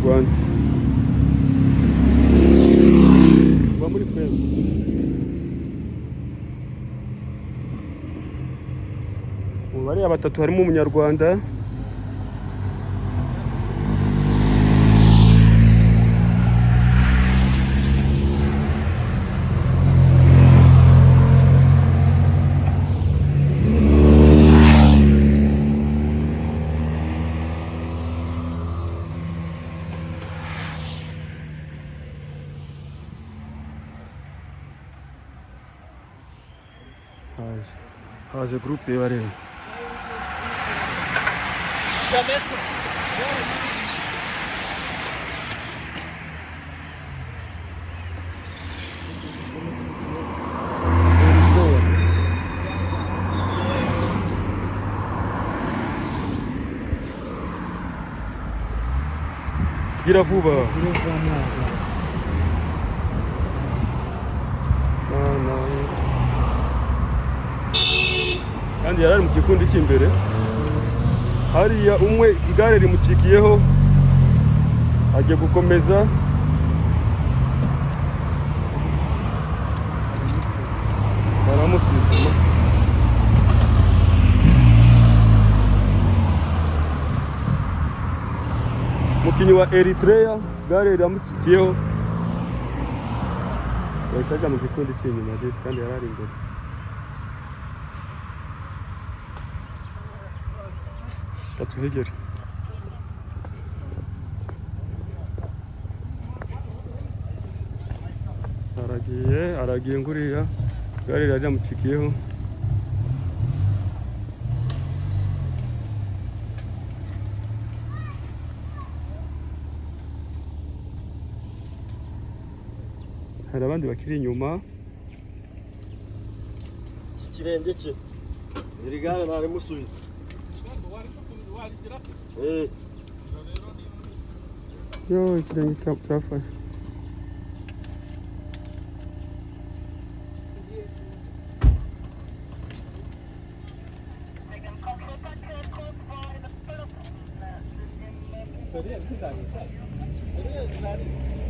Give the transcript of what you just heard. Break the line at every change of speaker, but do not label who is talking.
umunyarwanda uba muri kwezi mu bariya batatu harimo umunyarwanda haje groupe bareba gira vuba kandi yarari mu gikundi cy'imbere hariya umwe igare rimucikiyeho agiye gukomeza baramusuzuma umukinnyi wa Eritrea igare riramucikiyeho yahise ajya mu gikundi cy'inyuma desi kandi yarari imbere tuhegere aragiye nguriya igare riramucikiyeho hari abandi bakiri inyuma
iki kirenge cye iri gare ntarimusubiza
yo ikirenge cyafashe
Seria bizarro, sabe? Seria bizarro.